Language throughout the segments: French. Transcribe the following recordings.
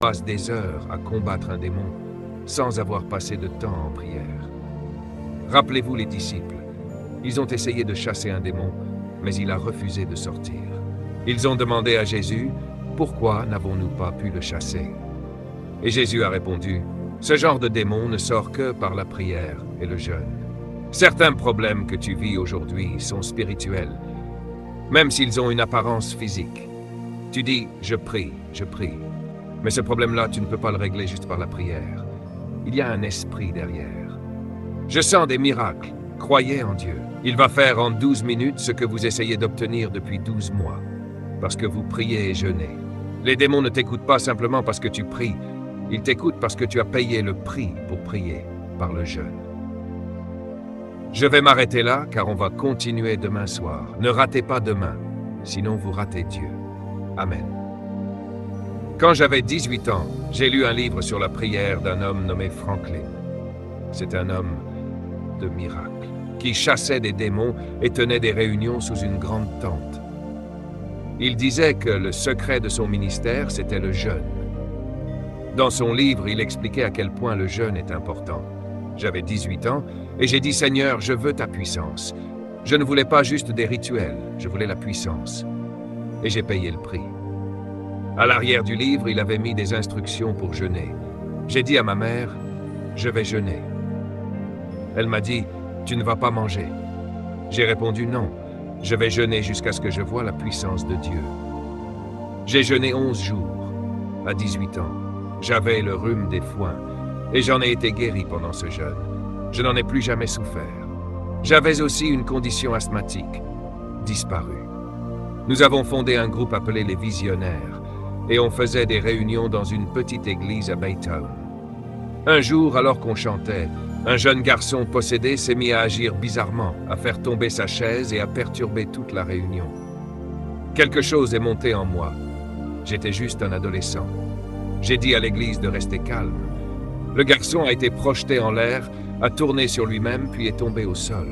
passe des heures à combattre un démon sans avoir passé de temps en prière. Rappelez-vous les disciples. Ils ont essayé de chasser un démon, mais il a refusé de sortir. Ils ont demandé à Jésus, « Pourquoi n'avons-nous pas pu le chasser ?» Et Jésus a répondu, « Ce genre de démon ne sort que par la prière et le jeûne. Certains problèmes que tu vis aujourd'hui sont spirituels, même s'ils ont une apparence physique. Tu dis, je prie. Mais ce problème-là, tu ne peux pas le régler juste par la prière. Il y a un esprit derrière. Je sens des miracles. Croyez en Dieu. Il va faire en 12 minutes ce que vous essayez d'obtenir depuis 12 mois, parce que vous priez et jeûnez. Les démons ne t'écoutent pas simplement parce que tu pries. Ils t'écoutent parce que tu as payé le prix pour prier, par le jeûne. Je vais m'arrêter là, car on va continuer demain soir. Ne ratez pas demain, sinon vous ratez Dieu. Amen. Quand j'avais 18 ans, j'ai lu un livre sur la prière d'un homme nommé Franklin. C'est un homme de miracle, qui chassait des démons et tenait des réunions sous une grande tente. Il disait que le secret de son ministère, c'était le jeûne. Dans son livre, il expliquait à quel point le jeûne est important. J'avais 18 ans et j'ai dit « Seigneur, je veux ta puissance. » Je ne voulais pas juste des rituels, je voulais la puissance. Et j'ai payé le prix. À l'arrière du livre, il avait mis des instructions pour jeûner. J'ai dit à ma mère, « Je vais jeûner. » Elle m'a dit, « Tu ne vas pas manger. » J'ai répondu, « Non, je vais jeûner jusqu'à ce que je voie la puissance de Dieu. » J'ai jeûné 11 jours. À 18 ans, j'avais le rhume des foins et j'en ai été guéri pendant ce jeûne. Je n'en ai plus jamais souffert. J'avais aussi une condition asthmatique, disparue. Nous avons fondé un groupe appelé les Visionnaires et on faisait des réunions dans une petite église à Baytown. Un jour, alors qu'on chantait, un jeune garçon possédé s'est mis à agir bizarrement, à faire tomber sa chaise et à perturber toute la réunion. Quelque chose est monté en moi. J'étais juste un adolescent. J'ai dit à l'église de rester calme. Le garçon a été projeté en l'air, a tourné sur lui-même puis est tombé au sol.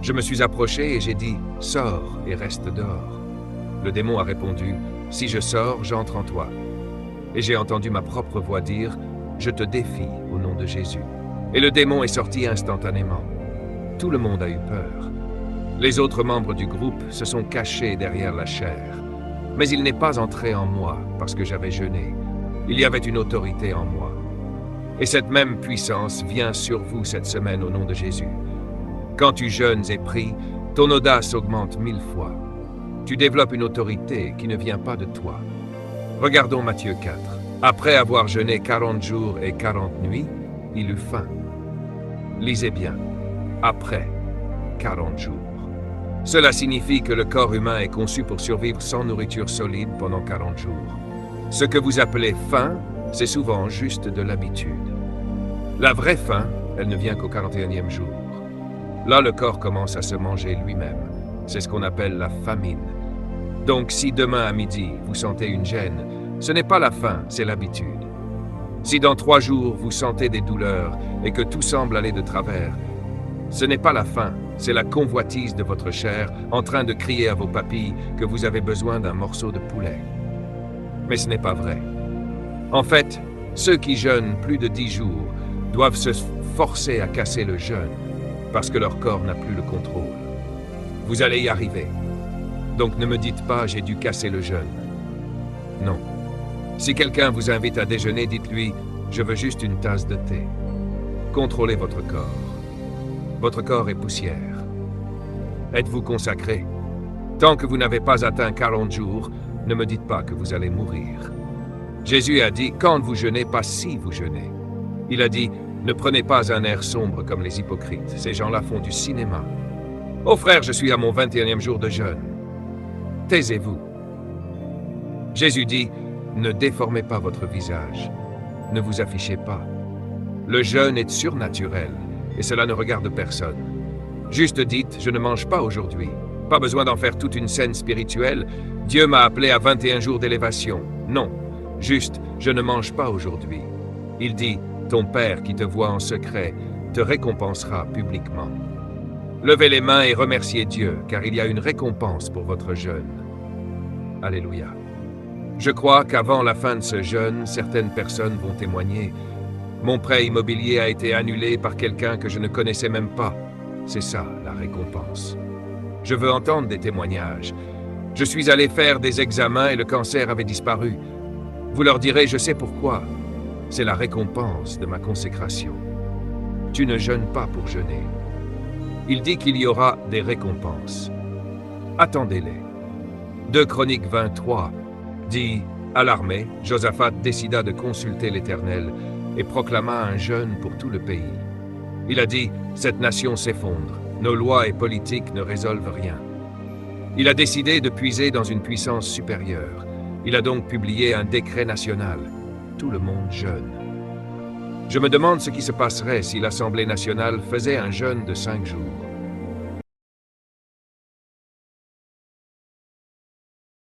Je me suis approché et j'ai dit « Sors et reste dehors ». Le démon a répondu « Si je sors, j'entre en toi ». Et j'ai entendu ma propre voix dire « Je te défie au nom de Jésus ». Et le démon est sorti instantanément. Tout le monde a eu peur. Les autres membres du groupe se sont cachés derrière la chair. Mais il n'est pas entré en moi parce que j'avais jeûné. Il y avait une autorité en moi. Et cette même puissance vient sur vous cette semaine au nom de Jésus. Quand tu jeûnes et pries, ton audace augmente 1000 fois. Tu développes une autorité qui ne vient pas de toi. Regardons Matthieu 4. Après avoir jeûné 40 jours et 40 nuits, il eut faim. Lisez bien. Après 40 jours. Cela signifie que le corps humain est conçu pour survivre sans nourriture solide pendant 40 jours. Ce que vous appelez faim, c'est souvent juste de l'habitude. La vraie faim, elle ne vient qu'au 41e jour. Là, le corps commence à se manger lui-même. C'est ce qu'on appelle la famine. Donc, si demain à midi, vous sentez une gêne, ce n'est pas la faim, c'est l'habitude. Si dans 3 jours, vous sentez des douleurs et que tout semble aller de travers, ce n'est pas la faim, c'est la convoitise de votre chair en train de crier à vos papilles que vous avez besoin d'un morceau de poulet. Mais ce n'est pas vrai. En fait, ceux qui jeûnent plus de 10 jours doivent se forcer à casser le jeûne parce que leur corps n'a plus le contrôle. Vous allez y arriver. Donc ne me dites pas « j'ai dû casser le jeûne ». Non. Si quelqu'un vous invite à déjeuner, dites-lui « je veux juste une tasse de thé ». Contrôlez votre corps. Votre corps est poussière. Êtes-vous consacré? Tant que vous n'avez pas atteint 40 jours, ne me dites pas que vous allez mourir. Jésus a dit « quand vous jeûnez, pas si vous jeûnez ». Il a dit « ne prenez pas un air sombre comme les hypocrites, ces gens-là font du cinéma. » Oh frère, je suis à mon 21e jour de jeûne. Taisez-vous. Jésus dit « ne déformez pas votre visage, ne vous affichez pas. Le jeûne est surnaturel et cela ne regarde personne. Juste dites « je ne mange pas aujourd'hui ». Pas besoin d'en faire toute une scène spirituelle. Dieu m'a appelé à 21 jours d'élévation. Non, juste « je ne mange pas aujourd'hui ». Il dit « ton Père qui te voit en secret te récompensera publiquement ». Levez les mains et remerciez Dieu, car il y a une récompense pour votre jeûne. Alléluia. Je crois qu'avant la fin de ce jeûne, certaines personnes vont témoigner. Mon prêt immobilier a été annulé par quelqu'un que je ne connaissais même pas. C'est ça, la récompense. Je veux entendre des témoignages. Je suis allé faire des examens et le cancer avait disparu. Vous leur direz, je sais pourquoi. C'est la récompense de ma consécration. Tu ne jeûnes pas pour jeûner. Il dit qu'il y aura des récompenses. Attendez-les. 2 Chroniques 23 dit, à l'armée, Josaphat décida de consulter l'Éternel et proclama un jeûne pour tout le pays. Il a dit, cette nation s'effondre, nos lois et politiques ne résolvent rien. Il a décidé de puiser dans une puissance supérieure. Il a donc publié un décret national. Tout le monde jeûne. Je me demande ce qui se passerait si l'Assemblée nationale faisait un jeûne de 5 jours.